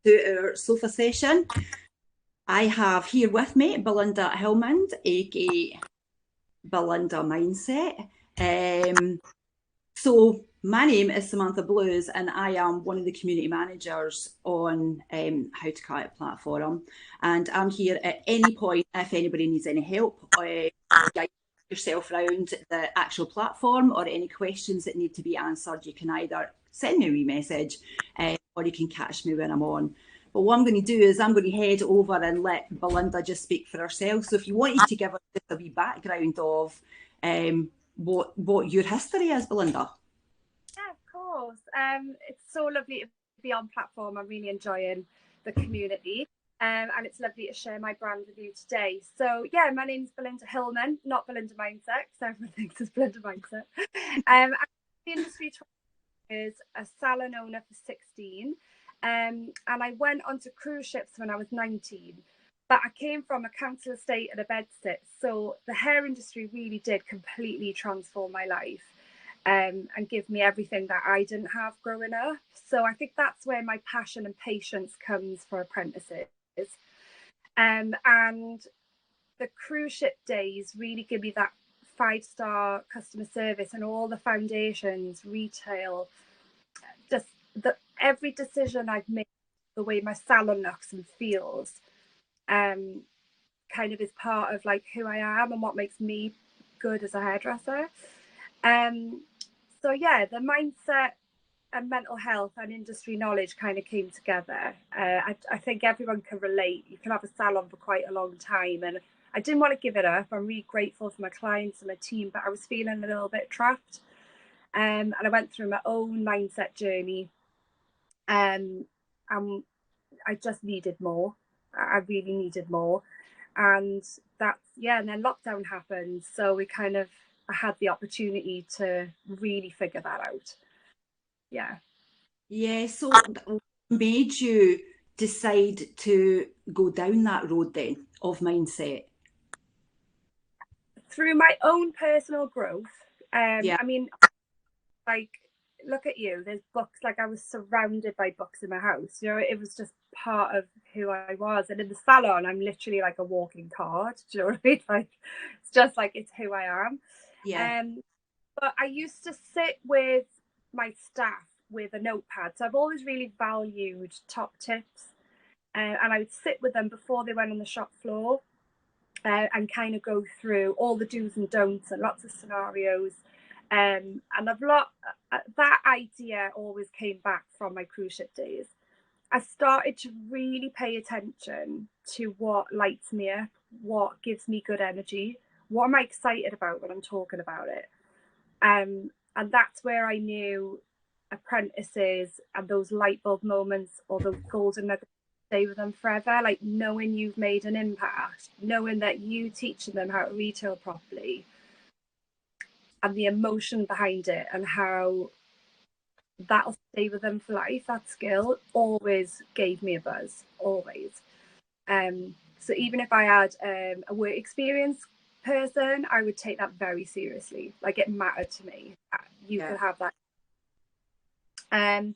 to our sofa session. I have here with me Belinda Hillman, aka Belinda Mindset. So my name is Samantha Blues, and I am one of the community managers on How to Cut It platform. And I'm here at any point if anybody needs any help or guide yourself around the actual platform or any questions that need to be answered. You can either send me a wee message or you can catch me when I'm on. But what I'm going to do is I'm going to head over and let Belinda just speak for herself. So if you wanted to give us just a wee background of what your history is, Belinda. Yeah, of course. It's so lovely to be on platform. I'm really enjoying the community. And it's lovely to share my brand with you today. So yeah, my name's Belinda Hillman, not Belinda Mindset, because everyone thinks it's Belinda Mindset. I'm in the industry 20 years, a salon owner for 16. And I went onto cruise ships when I was 19. But I came from a council estate and a bedsit. So the hair industry really did completely transform my life. And give me everything that I didn't have growing up. So I think that's where my passion and patience comes for apprentices. And the cruise ship days really give me that 5-star customer service and all the foundations, retail, just every decision I've made, the way my salon looks and feels, kind of is part of like who I am and what makes me good as a hairdresser. So yeah, the mindset and mental health and industry knowledge kind of came together. I think everyone can relate. You can have a salon for quite a long time, and I didn't want to give it up. I'm really grateful for my clients and my team, but I was feeling a little bit trapped. And I went through my own mindset journey, and I just needed more. I really needed more, and and then lockdown happened, so I had the opportunity to really figure that out. Yeah. Yeah, so what made you decide to go down that road then of mindset? Through my own personal growth. Yeah, I mean, like, look at you. There's books. Like, I was surrounded by books in my house. You know, it was just part of who I was. And in the salon, I'm literally like a walking card. Do you know what I mean? Like, it's just like it's who I am. yeah, Um, but I used to sit with my staff with a notepad. So I've always really valued top tips. And I would sit with them before they went on the shop floor, and kind of go through all the do's and don'ts and lots of scenarios. And that idea always came back from my cruise ship days. I started to really pay attention to what lights me up, what gives me good energy, what am I excited about when I'm talking about it. And that's where I knew apprentices and those light bulb moments or those golden nuggets stay with them forever. Like knowing you've made an impact, knowing that you teaching them how to retail properly, and the emotion behind it, and how that'll stay with them for life. That skill always gave me a buzz, always. So even if I had a work experience person, I would take that very seriously. Like it mattered to me. You yeah. could have that. Um,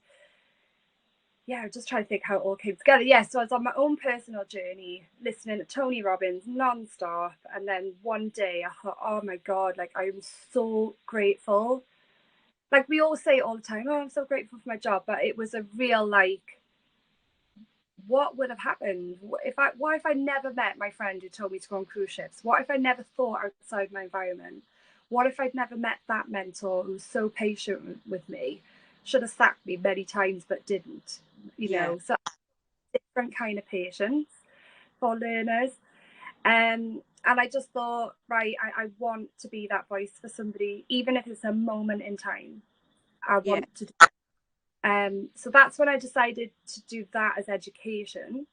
yeah, just trying to think how it all came together. Yeah, so I was on my own personal journey, listening to Tony Robbins non-stop, and then one day I thought, oh my god, like I'm so grateful. Like we all say it all the time, oh, I'm so grateful for my job, but it was a real like, what would have happened what if I never met my friend who told me to go on cruise ships? What if I never thought outside my environment? What if I'd never met that mentor who was so patient with me, should have sacked me many times but didn't, you Yeah. know? So different kind of patience for learners. And I just thought, right, I want to be that voice for somebody, even if it's a moment in time. I Yeah. want to do. So that's when I decided to do that as education.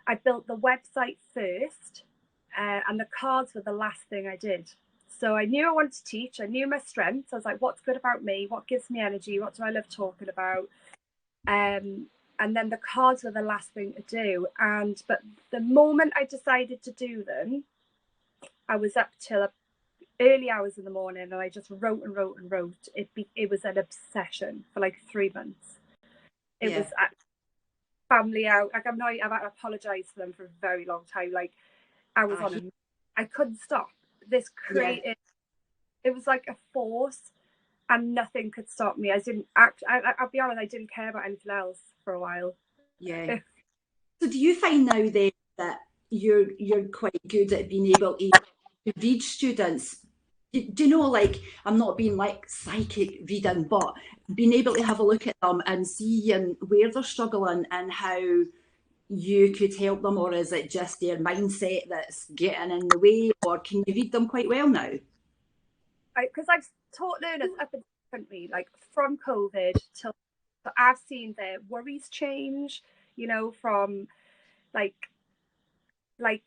I built the website first, and the cards were the last thing I did. So I knew I wanted to teach. I knew my strengths. I was like, what's good about me? What gives me energy? What do I love talking about? And then the cards were the last thing to do. But the moment I decided to do them, I was up till early hours in the morning, and I just wrote and wrote and wrote. It was an obsession for like 3 months. It Yeah. was family out. Like I've apologized to them for a very long time. Like I was on I couldn't stop. This creative, it was like a force, and nothing could stop me. I didn't act. I'll be honest, I didn't care about anything else for a while. Yeah. So do you find now then that you're quite good at being able to read students? Do you know, like, I'm not being like psychic reading, but being able to have a look at them and see and where they're struggling and how you could help them, or is it just their mindset that's getting in the way, or can you read them quite well now? Because I've taught learners up and differently, like from COVID till I've seen their worries change, you know, from like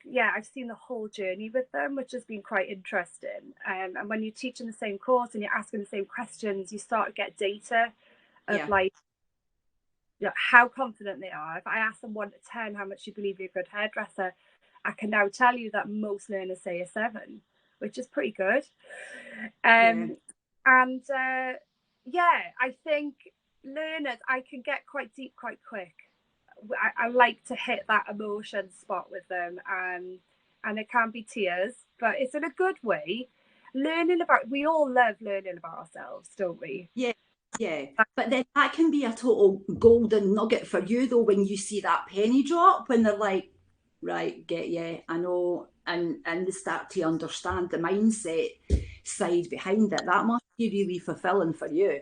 yeah, I've seen the whole journey with them, which has been quite interesting. And when you teach in the same course and you're asking the same questions, you start to get data of like, you know, how confident they are. If I ask them 1 to 10 how much you believe you're a good hairdresser, I can now tell you that most learners say a 7, which is pretty good. And yeah, I think learners, I can get quite deep quite quick. I like to hit that emotion spot with them, and it can be tears, but it's in a good way. We all love learning about ourselves, don't we? Yeah, but then that can be a total golden nugget for you though, when you see that penny drop, when they're like, right, get yeah, I know, and they start to understand the mindset side behind it. That must be really fulfilling for you.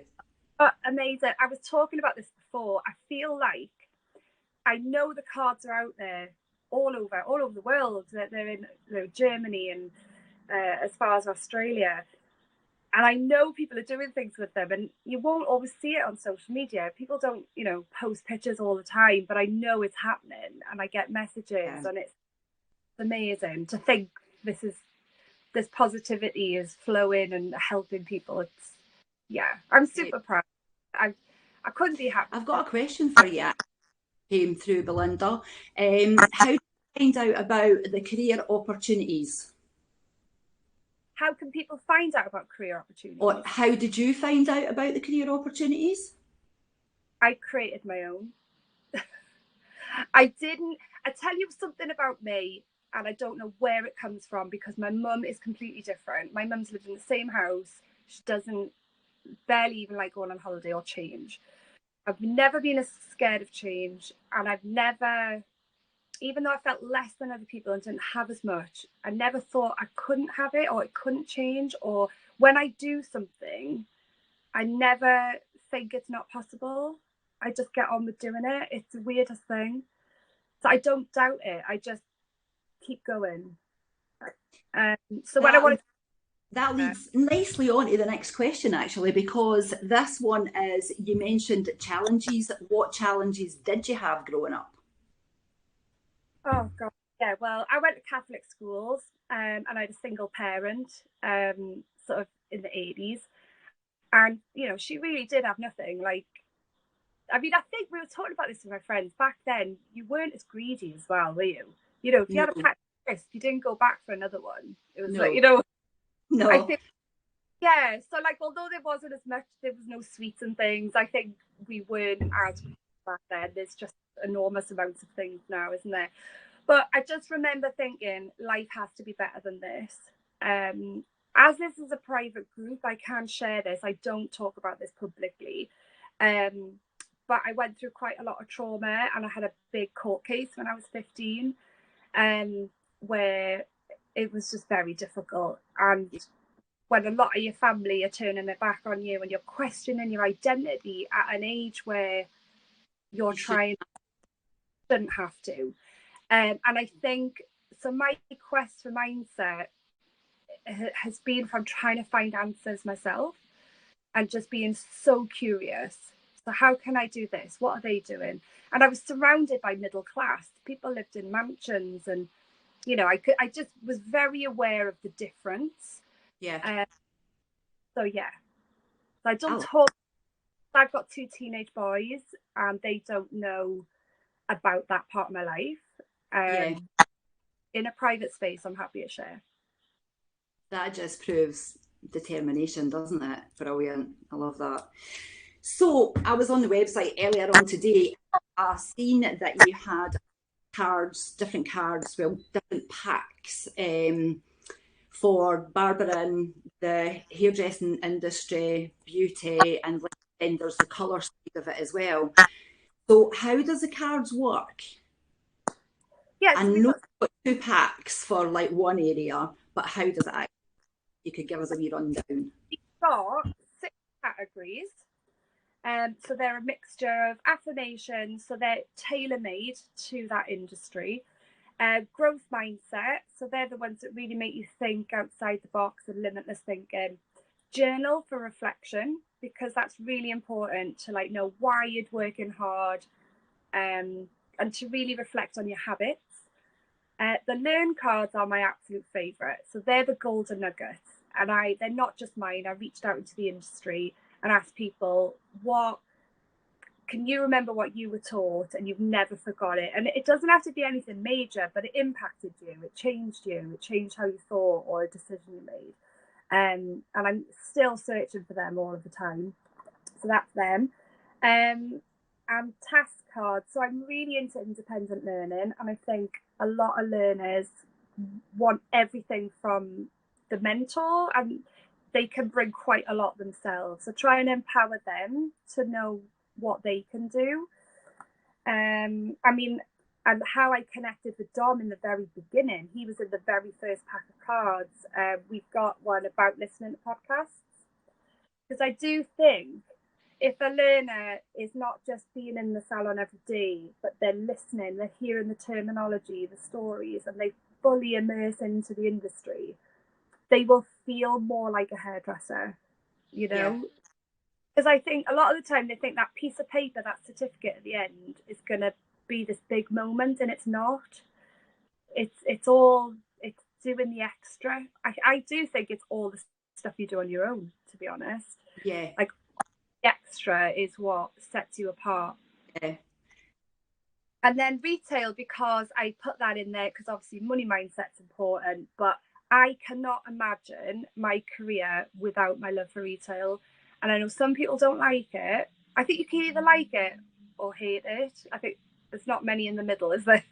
Amazing. I was talking about this before. I feel like I know the cards are out there all over the world. They're in, you know, Germany and as far as Australia. And I know people are doing things with them, and you won't always see it on social media. People don't, you know, post pictures all the time, but I know it's happening, and I get messages, and it's amazing to think this positivity is flowing and helping people. It's, yeah, I'm super proud. I couldn't be happier. I've got a question for you. Came through, Belinda. How do you find out about the career opportunities? How can people find out about career opportunities? Or how did you find out about the career opportunities? I created my own. I tell you something about me, and I don't know where it comes from, because my mum is completely different. My mum's lived in the same house. She doesn't barely even like going on holiday or change. I've never been as scared of change, and I've never, even though I felt less than other people and didn't have as much, I never thought I couldn't have it or it couldn't change. Or when I do something, I never think it's not possible. I just get on with doing it. It's the weirdest thing. So I don't doubt it. I just keep going. So when I want to, that leads nicely on to the next question, actually, because this one is, you mentioned challenges. What challenges did you have growing up? oh God, yeah. Well, I went to Catholic schools, and I had a single parent, sort of in the 80s, and you know, she really did have nothing. Like, I mean, I think we were talking about this with my friends back then. You weren't as greedy as well, were you? You know, if you No, had a pack of crisps, you didn't go back for another one. It was like, no, you know, I no. think, yeah. So like, although there wasn't as much, there was no sweets and things. I think we weren't as back then. There's just enormous amounts of things now, isn't there? But I just remember thinking life has to be better than this. As this is a private group, I can share this. I don't talk about this publicly. But I went through quite a lot of trauma, and I had a big court case when I was 15, where it was just very difficult. And when a lot of your family are turning their back on you and you're questioning your identity at an age where you're trying, shouldn't have to. And I think, so my quest for mindset has been from trying to find answers myself and just being so curious. So how can I do this? What are they doing? And I was surrounded by middle class. People lived in mansions, and you know, I just was very aware of the difference. Yeah. So yeah, so I don't talk. I've got 2 teenage boys, and they don't know about that part of my life. Yeah. In a private space, I'm happy to share. That just proves determination, doesn't it? Brilliant. I love that. So I was on the website earlier on today. I seen that you had different cards, well, different packs for barbering, the hairdressing industry, beauty, and then there's the colour side of it as well. So how does the cards work? Yeah, I so we've know got, you've got two packs for like one area, but how does it act? You could give us a wee rundown. we've got 6 categories. So they're a mixture of affirmations, so they're tailor-made to that industry. Growth mindset, so they're the ones that really make you think outside the box and limitless thinking. Journal for reflection, because that's really important to like know why you're working hard, and to really reflect on your habits. The learn cards are my absolute favourite. So they're the golden nuggets, and they're not just mine. I reached out into the industry and asked people, what can you remember what you were taught and you've never forgot it? And it doesn't have to be anything major, but it impacted you, it changed you, it changed how you thought or a decision you made. And I'm still searching for them all of the time. So that's them. And task cards. So I'm really into independent learning, and I think a lot of learners want everything from the mentor, and they can bring quite a lot themselves. So try and empower them to know what they can do. I mean, and how I connected with Dom in the very beginning. He was in the very first pack of cards. We've got one about listening to podcasts, because I do think if a learner is not just being in the salon every day, but they're listening, they're hearing the terminology, the stories, and they fully immerse into the industry, they will feel more like a hairdresser, you know? Because I think a lot of the time they think that piece of paper, that certificate at the end is going to be this big moment, and it's not. It's all, it's doing the extra. I do think it's all the stuff you do on your own, to be honest. Yeah. Like, extra is what sets you apart. Yeah. And then retail, because I put that in there because obviously money mindset's important, but I cannot imagine my career without my love for retail. And I know some people don't like it. I think you can either like it or hate it. I think there's not many in the middle, is there?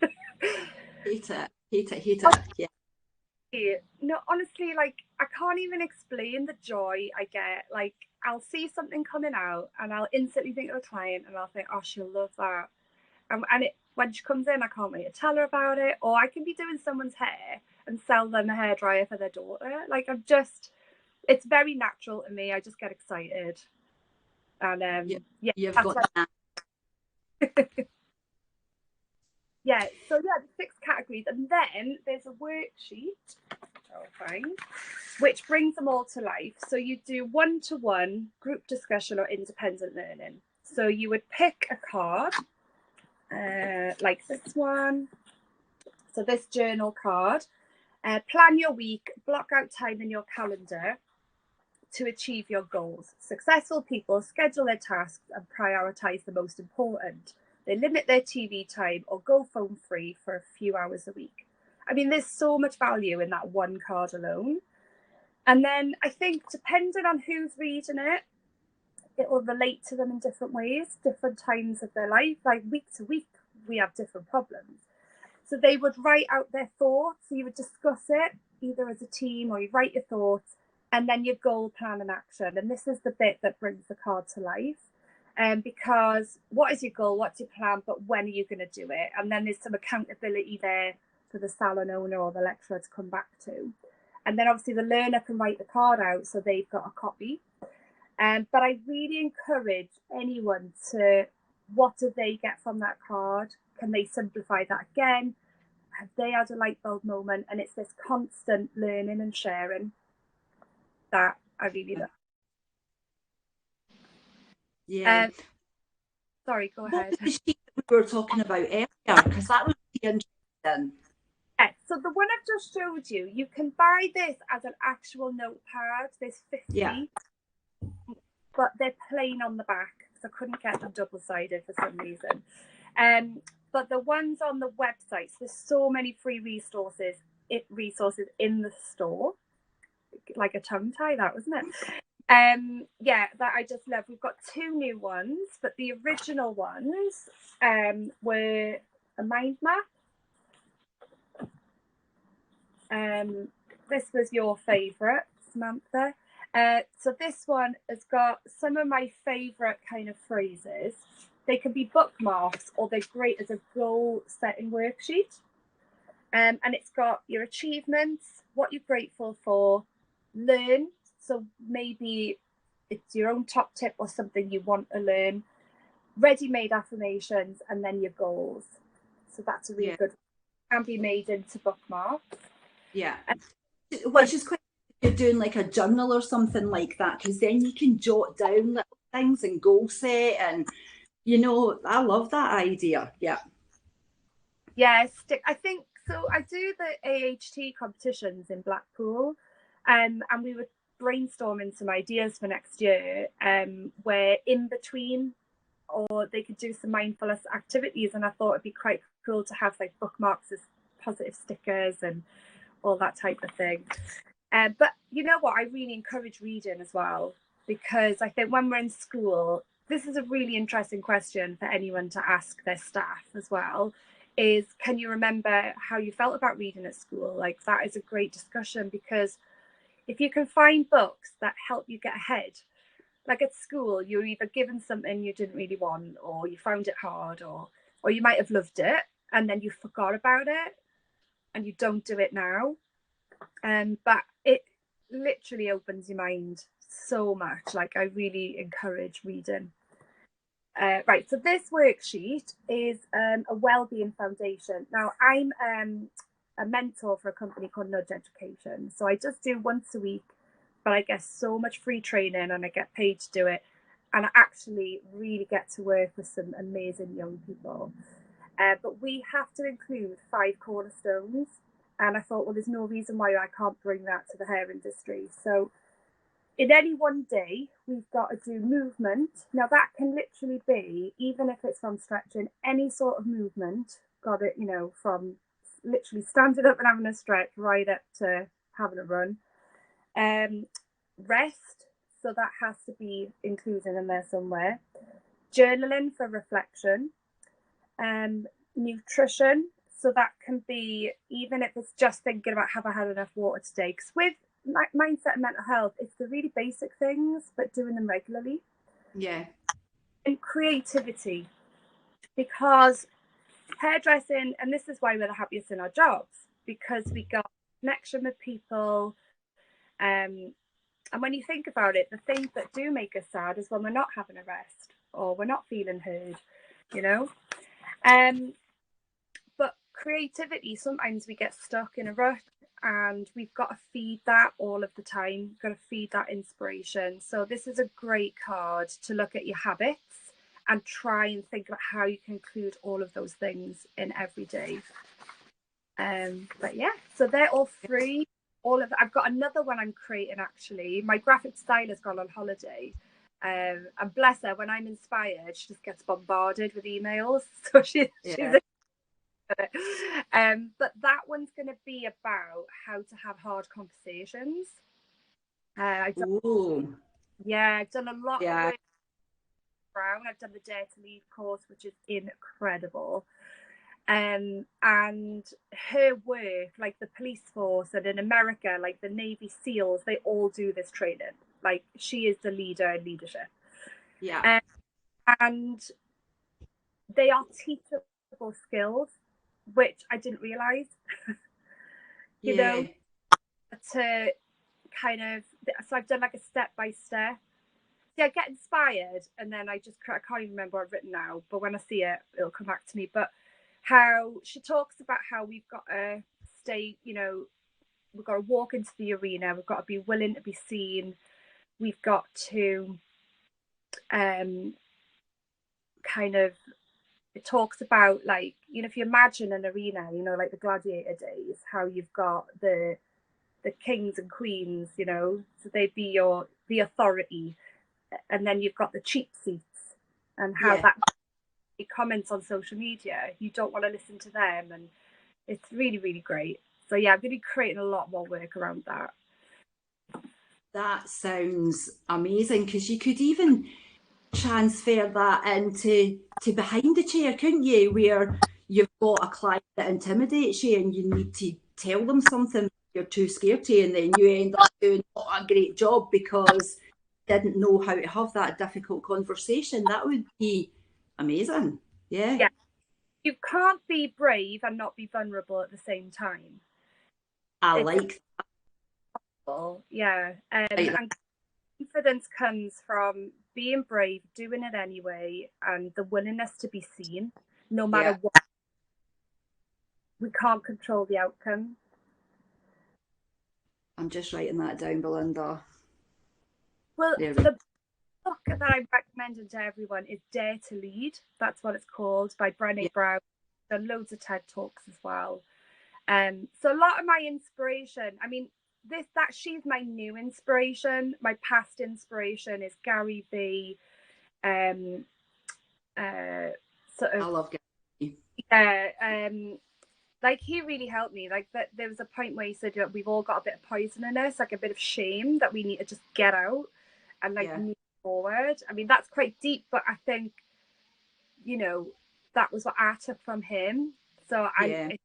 Hate it. Hate it. Hate it. Yeah. No, honestly, like I can't even explain the joy I get. Like I'll see something coming out and I'll instantly think of a client and I'll think, oh, she'll love that. And it, when she comes in, I can't wait to tell her about it. Or I can be doing someone's hair and sell them a hairdryer for their daughter. Like it's very natural to me. I just get excited. And yeah, You've that's got that. yeah. So yeah, the 6 categories, and then there's a worksheet. I'll find, which brings them all to life. So you do one-to-one, group discussion, or independent learning. So you would pick a card, like this one. So this journal card. Plan your week, block out time in your calendar to achieve your goals. Successful people schedule their tasks and prioritize the most important. They limit their TV time or go phone free for a few hours a week. I mean, there's so much value in that one card alone. And then I think depending on who's reading it, it will relate to them in different ways, different times of their life. Like week to week, we have different problems. So they would write out their thoughts. So you would discuss it either as a team, or you write your thoughts, and then your goal, plan, and action. And this is the bit that brings the card to life. Because what is your goal? What's your plan? But when are you going to do it? And then there's some accountability there for the salon owner or the lecturer to come back to. And then obviously the learner can write the card out, so they've got a copy. But I really encourage anyone to, what do they get from that card? Can they simplify that again? Have they had a light bulb moment? And it's this constant learning and sharing that I really love. Yeah. Sorry, go What ahead. was the sheet that we were talking about earlier? Because that was really interesting. So the one I've just showed you, you can buy this as an actual notepad. There's 50, Yeah. but they're plain on the back, because I couldn't get them double-sided for some reason. But the ones on the website, so there's so many free resources in the store. Like a tongue tie, that wasn't it? Yeah, that I just love. We've got 2 new ones, but the original ones were a mind map. This was your favourite, Samantha. So this one has got some of my favourite kind of phrases. They can be bookmarks or they're great as a goal setting worksheet. And it's got your achievements, what you're grateful for, learn. So maybe it's your own top tip or something you want to learn, ready-made affirmations, and then your goals. So that's a really good one. Can be made into bookmarks. Yeah. Which is quite, you're doing like a journal or something like that, because then you can jot down little things and goal set, and I love that idea. Yeah. Yeah, I think so. I do the AHT competitions in Blackpool, and we were brainstorming some ideas for next year, where in between, or they could do some mindfulness activities, and I thought it'd be quite cool to have like bookmarks as positive stickers and all that type of thing. But you know what? I really encourage reading as well, because I think when we're in school, this is a really interesting question for anyone to ask their staff as well, is can you remember how you felt about reading at school? Like that is a great discussion, because if you can find books that help you get ahead, like at school, you're either given something you didn't really want, or you found it hard, or you might have loved it and then you forgot about it and you don't do it now. But it literally opens your mind so much. Like I really encourage reading. Right, so this worksheet is a wellbeing foundation. Now I'm a mentor for a company called Nudge Education, so I just do once a week, but I get so much free training and I get paid to do it, and I actually really get to work with some amazing young people. But we have to include 5 cornerstones, and I thought, well, there's no reason why I can't bring that to the hair industry. So in any one day, we've got to do movement. Now that can literally be, even if it's from stretching, any sort of movement. Got it, from literally standing up and having a stretch right up to having a run. Rest, so that has to be included in there somewhere. Journaling for reflection. Nutrition, so that can be, even if it's just thinking about have I had enough water today, because with mindset and mental health, it's the really basic things, but doing them regularly. Yeah. And creativity, because hairdressing, and this is why we're the happiest in our jobs, because we got connection with people. And when you think about it, the things that do make us sad is when we're not having a rest or we're not feeling heard, you know. But creativity, sometimes we get stuck in a rut, and we've got to feed that all of the time. We've got to feed that inspiration. So this is a great card to look at your habits and try and think about how you can include all of those things in every day. But yeah, so they're all free. I've got another one I'm creating actually. My graphic stylist gone on holiday. And bless her, when I'm inspired, she just gets bombarded with emails. So she's but that one's going to be about how to have hard conversations. I've done a lot of work around. I've done the Dare to Lead course, which is incredible. And her work, like the police force, and in America, like the Navy SEALs, they all do this training. Like she is the leader in leadership. Yeah. And they are teachable skills, which I didn't realize. To kind of, so I've done like a step by step. Yeah, I get inspired, and then I can't even remember what I've written now, but when I see it, it'll come back to me. But how she talks about how we've got to stay, we've got to walk into the arena, we've got to be willing to be seen, we've got to kind of, it talks about, like, if you imagine an arena, like the gladiator days, how you've got the kings and queens, so they'd be the authority, and then you've got the cheap seats, and how that comments on social media, you don't want to listen to them, and it's really, really great. So yeah, I'm going to be creating a lot more work around that. That sounds amazing, because you could even transfer that into to behind the chair, couldn't you? Where you've got a client that intimidates you and you need to tell them something you're too scared to, and then you end up doing not a great job because you didn't know how to have that difficult conversation. That would be amazing. Yeah. Yeah, you can't be brave and not be vulnerable at the same time. I It's like possible, yeah. that. And confidence comes from being brave, doing it anyway, and the willingness to be seen, no matter Yeah. what. We can't control the outcome. I'm just writing that down, Belinda. Well, There we go. the book that I'm recommending to everyone is Dare to Lead. That's what it's called, by Yeah. Brené Brown. Done loads of TED Talks as well. So a lot of my inspiration, I mean, she's my new inspiration. My past inspiration is Gary Vee, um, uh, sort I of, love getting. like he really helped me. Like that, there was a point where he said, you know, we've all got a bit of poison in us, like a bit of shame that we need to just get out and like Yeah. move forward. I mean, that's quite deep, but I think, you know, that was what I took from him. So Yeah. I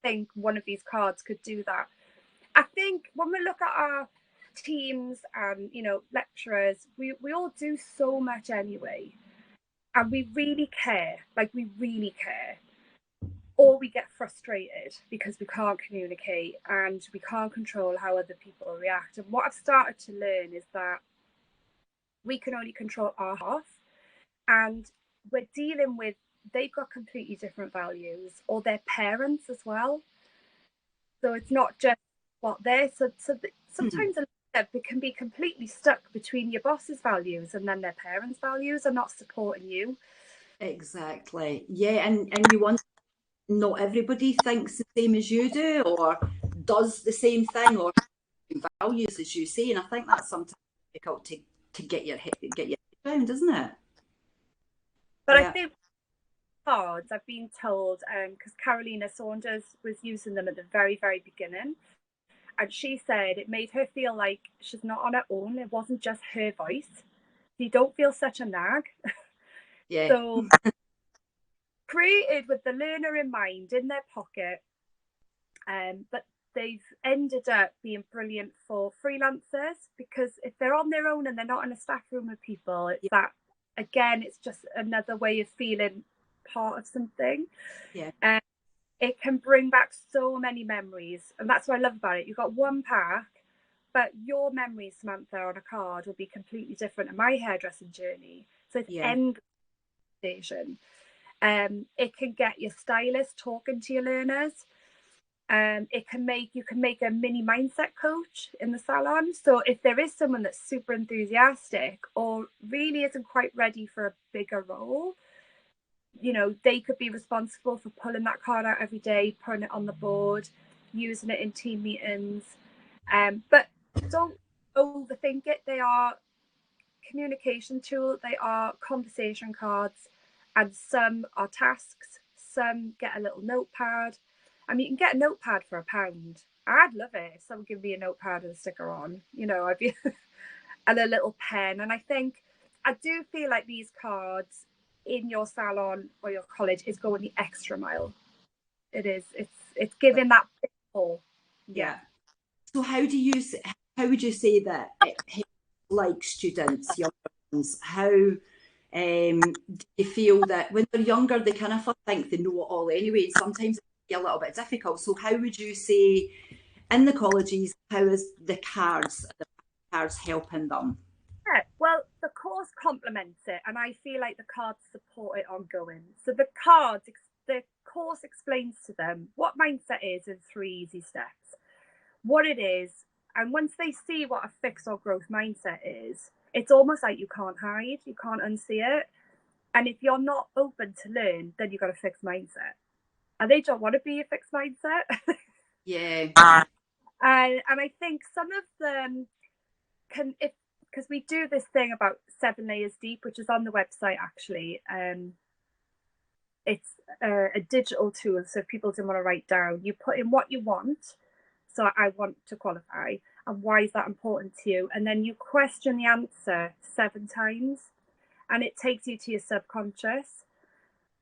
think one of these cards could do that. I think when we look at our teams and, you know, lecturers, we all do so much anyway. And we really care, like we really care. Or we get frustrated because we can't communicate and we can't control how other people react. And what I've started to learn is that we can only control our half, and we're dealing with, they've got completely different values, or their parents as well. So it's not just what they're, sometimes it can be completely stuck between your boss's values and then their parents' values are not supporting you. Exactly. Yeah, and you want, not everybody thinks the same as you do, or does the same thing, or values as you say. And I think that's sometimes difficult to get your head around, isn't it? But I Yeah. think cards, I've been told, because Carolina Saunders was using them at the very, very beginning. And she said it made her feel like she's not on her own. It wasn't just her voice. You don't feel such a nag. Yeah. So created with the learner in mind in their pocket, but they've ended up being brilliant for freelancers, because if they're on their own and they're not in a staff room with people, it's Yeah. that, again, it's just another way of feeling part of something. Yeah. Um, it can bring back so many memories, and that's what I love about it. You've got one pack, but your memories, Samantha, on a card will be completely different in my hairdressing journey. So it's Yeah. endless conversation. It can get your stylist talking to your learners. It can make, you can make a mini mindset coach in the salon. So if there is someone that's super enthusiastic or really isn't quite ready for a bigger role, you know, they could be responsible for pulling that card out every day, putting it on the board, using it in team meetings. But don't overthink it. They are communication tool, they are conversation cards, and some are tasks, some get a little notepad. I mean, you can get a notepad for £1. I'd love it if someone gave me a notepad and a sticker on, you know, I'd be and a little pen. And I think, I do feel like these cards in your salon or your college is going the extra mile. It is. It's giving that bit more. Yeah. Yeah. So how would you say that it helps, like, students, young ones, how do you feel that when they're younger they kind of think they know it all anyway, and sometimes it can be a little bit difficult. So how would you say in the colleges, how is the cards helping them? Yeah, well, the course complements it, and I feel like the cards support it ongoing. So the course explains to them what mindset is in 3 easy steps, what it is, and once they see what a fixed or growth mindset is, it's almost like you can't hide, you can't unsee it. And if you're not open to learn, then you've got a fixed mindset, and they don't want to be a fixed mindset. Yeah. And I think some of them can, if, because we do this thing about 7 layers deep, which is on the website actually. It's a digital tool, so if people didn't want to write down, you put in what you want. So I want to qualify, and why is that important to you? And then you question the answer 7 times, and it takes you to your subconscious.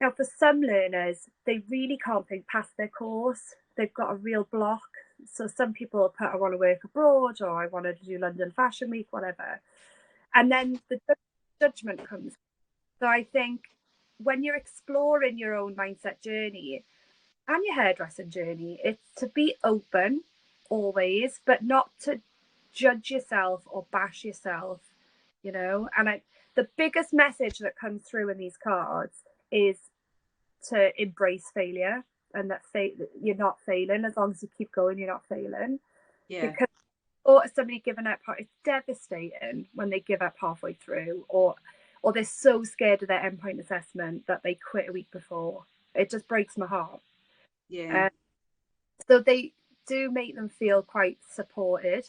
Now, for some learners, they really can't think past their course. They've got a real block. So some people put, I want to work abroad, or I want to do London Fashion Week, whatever. And then the judgment comes. So I think when you're exploring your own mindset journey and your hairdressing journey, it's to be open always, but not to judge yourself or bash yourself, you know. And the biggest message that comes through in these cards is to embrace failure, and that you're not failing. As long as you keep going, you're not failing. Yeah. Because or somebody giving up, it's devastating when they give up halfway through, or they're so scared of their endpoint assessment that they quit a week before. It just breaks my heart. Yeah. So they do make them feel quite supported.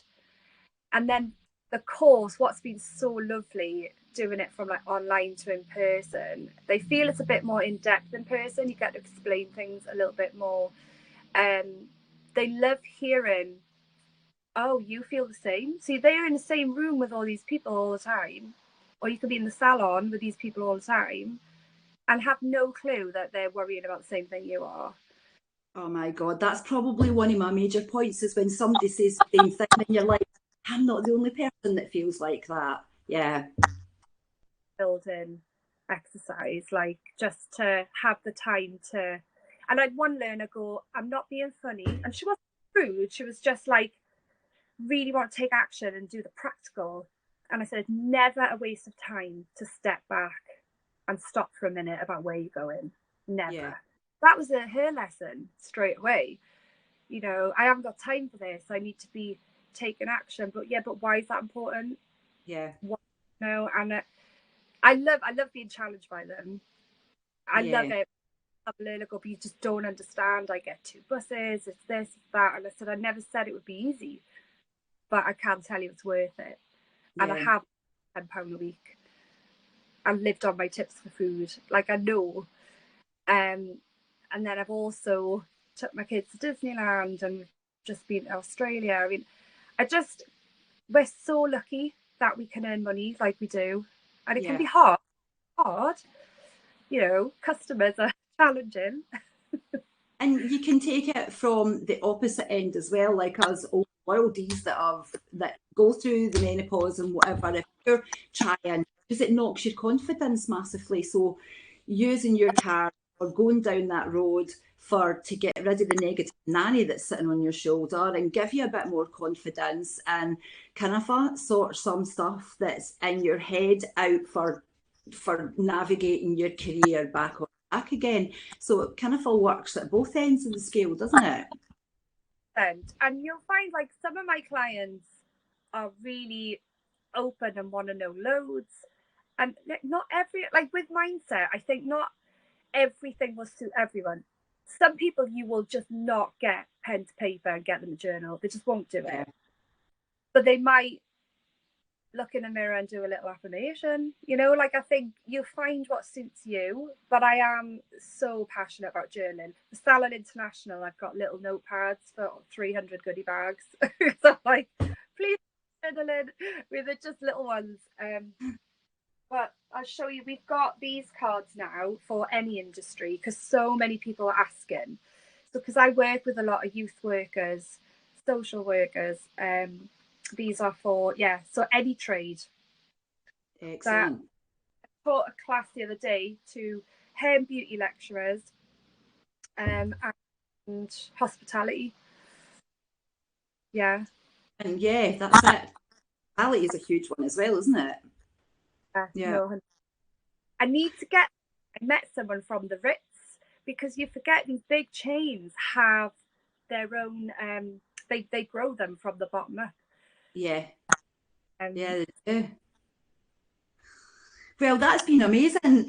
And then the course, what's been so lovely doing it from like online to in person, they feel it's a bit more in depth in person. You get to explain things a little bit more. They love hearing, oh, you feel the same. See, they're in the same room with all these people all the time, or you could be in the salon with these people all the time and have no clue that they're worrying about the same thing you are. Oh my God, that's probably one of my major points, is when somebody says the same thing and you're like, I'm not the only person that feels like that. Yeah. Building exercise, like just to have the time to. And I had one learner go, I'm not being funny. And she wasn't rude. She was just like, really want to take action and do the practical. And I said, never a waste of time to step back and stop for a minute about where you're going. Never. Yeah. That was her lesson straight away. You know, I haven't got time for this. I need to be taking action. But yeah, but why is that important? Yeah. Why, you know, and I love being challenged by them. I love Yeah. it. A learner go, but you just don't understand. I get 2 buses, it's this, it's that. And I said, I never said it would be easy, but I can tell you it's worth it. And I Yeah. have £10 a week and lived on my tips for food. Like I know. And then I've also took my kids to Disneyland and just been to Australia. I mean, we're so lucky that we can earn money like we do. And it can Yeah. be hard, you know, customers are challenging. And you can take it from the opposite end as well, like us old worldies that go through the menopause and whatever. If you're trying, because it knocks your confidence massively. So using your car or going down that road to get rid of the negative nanny that's sitting on your shoulder and give you a bit more confidence, and kind of sort some stuff that's in your head out for navigating your career back on track again. So it kind of all works at both ends of the scale, doesn't it? And you'll find like some of my clients are really open and want to know loads. And not every, like with mindset, I think not everything will suit everyone. Some people you will just not get pen to paper and get them a journal. They just won't do Yeah. it. But they might look in the mirror and do a little affirmation. You know, like I think you'll find what suits you. But I am so passionate about journaling. The Salon International, I've got little notepads for 300 goodie bags. So like, please journaling with it, just little ones. But I'll show you, we've got these cards now for any industry because so many people are asking. So, because I work with a lot of youth workers, social workers, these are for, yeah, so any trade. That Excellent. taught a class the other day to hair and beauty lecturers and hospitality. Yeah. And yeah, that's it. Quality is a huge one as well, isn't it? Yeah. No, I need to get, I met someone from the Ritz because you forget these big chains have their own, they grow them from the bottom up. Yeah. Um, Yeah, they do. Well, that's been amazing,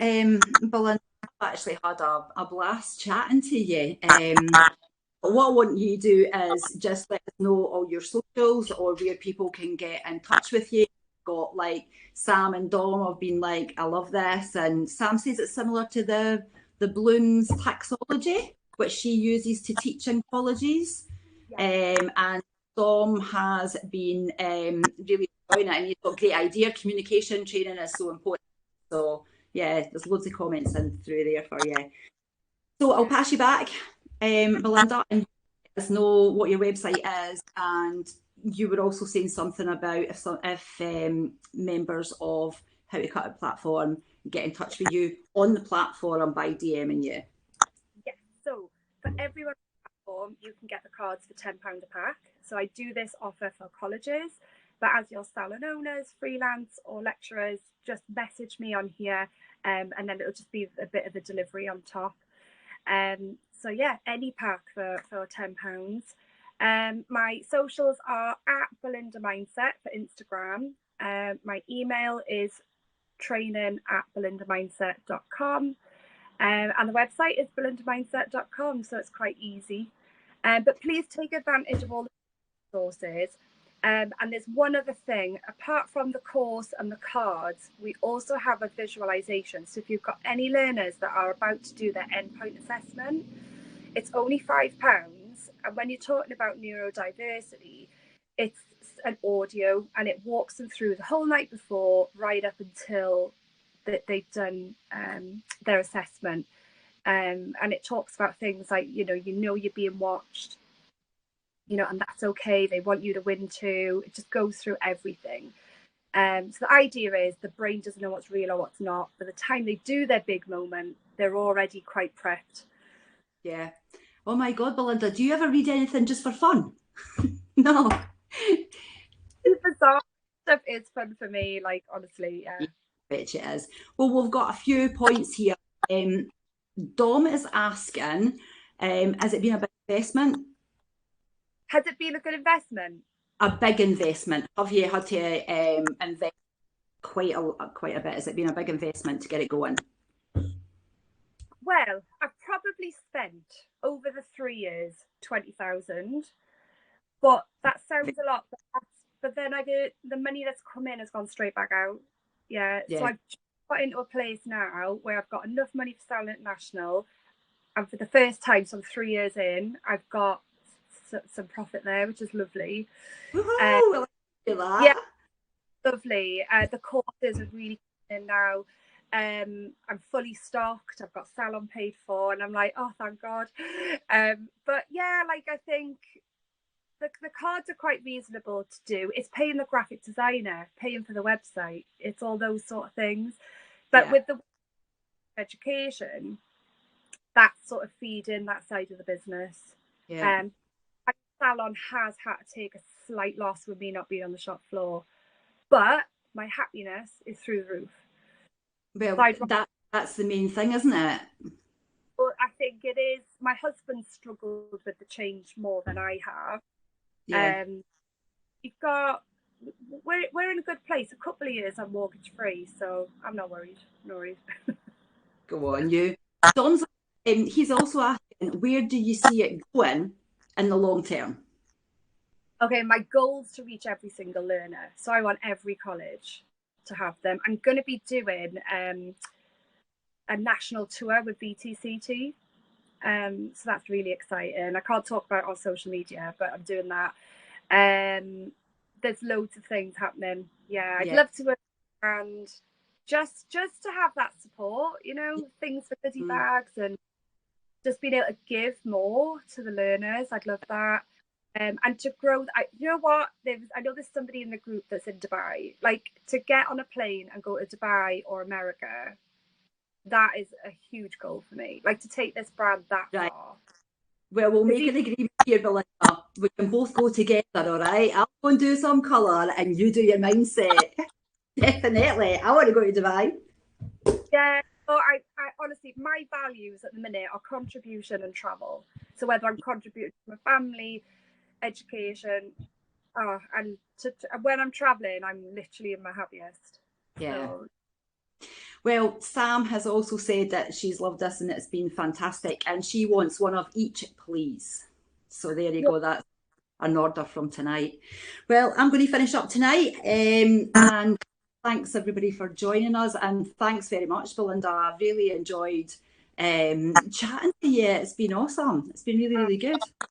Belinda. I've actually had a blast chatting to you. But what I want you to do is just let us know all your socials or where people can get in touch with you. Got like Sam and Dom have been like, I love this. And Sam says it's similar to the Bloom's taxology, which she uses to teach in colleges. yeah. And Dom has been really enjoying it, and he's got great idea. Communication training is so important. So yeah, there's loads of comments in through there for you. So I'll pass you back, Belinda, and let us know what your website is. And you were also saying something about if members of How to Cut It platform get in touch with you on the platform by DMing you. Yes, so for everyone on the platform, you can get the cards for £10 a pack. So I do this offer for colleges, but as your salon owners, freelance or lecturers, just message me on here, and then it'll just be a bit of a delivery on top. So yeah, any pack for £10. My socials are at Belinda Mindset for Instagram. My email is training@belindamindset.com. And the website is belindamindset.com, so it's quite easy. But please take advantage of all the resources. And there's one other thing, apart from the course and the cards, we also have a visualization. So if you've got any learners that are about to do their endpoint assessment, it's only £5. And when you're talking about neurodiversity, it's an audio and it walks them through the whole night before, right up until that they've done their assessment. And it talks about things like, you're being watched, and that's okay. They want you to win too. It just goes through everything. So the idea is the brain doesn't know what's real or what's not. By the time they do their big moment, they're already quite prepped. Yeah. Oh my God, Belinda, do you ever read anything just for fun? No. Bizarre stuff is fun for me, like, honestly, yeah. I bet it is. Well, we've got a few points here. Dom is asking, has it been a big investment? Has it been a good investment? A big investment. Have you had to invest quite a bit? Has it been a big investment to get it going? Well, I've probably spent over the 3 years 20,000, but that sounds a lot. But then the money that's come in has gone straight back out. Yeah, so Yeah. I've got into a place now where I've got enough money for Salon International, and for the first time, so I'm 3 years in, I've got some profit there, which is lovely. Woohoo! Yeah, lovely. The courses are really in now. I'm fully stocked. I've got salon paid for, and I'm like, oh, thank God. But yeah, like, I think the cards are quite reasonable to do. It's paying the graphic designer, paying for the website. It's all those sort of things. But with the education, that's sort of feeding that side of the business. Yeah. Salon has had to take a slight loss with me not being on the shop floor, but my happiness is through the roof. Well, that's the main thing, isn't it? Well, I think it is. My husband struggled with the change more than I have. Yeah. You've got, we're in a good place. A couple of years I'm mortgage free, so I'm not worried. No worries. Go on, you. Don's, he's also asking, where do you see it going in the long term? Okay, my goal is to reach every single learner. So I want every college to have them. I'm going to be doing a national tour with BTCT. So that's really exciting. I can't talk about it on social media, but I'm doing that. There's loads of things happening. Yeah, I'd love to and just to have that support, things for goodie bags and just being able to give more to the learners. I'd love that. And to grow, you know what? I know there's somebody in the group that's in Dubai. Like, to get on a plane and go to Dubai or America, that is a huge goal for me. Like, to take this brand that far. Well, we'll make an agreement here, Belinda. We can both go together, all right? I'll go and do some colour and you do your mindset. Definitely. I want to go to Dubai. Yeah. Oh, I honestly, my values at the minute are contribution and travel. So whether I'm contributing to my family, education, and when I'm traveling, I'm literally in my happiest. Yeah. So. Well, Sam has also said that she's loved us and it's been fantastic, and she wants one of each, please. So there you go. That's an order from tonight. Well, I'm going to finish up tonight, and thanks everybody for joining us, and thanks very much, Belinda. I really enjoyed chatting to you. It's been awesome. It's been really, really good. Thanks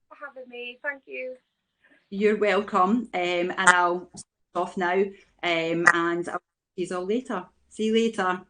for having me. Thank you. You're welcome. And I'll off now. And I'll see you all later. See you later.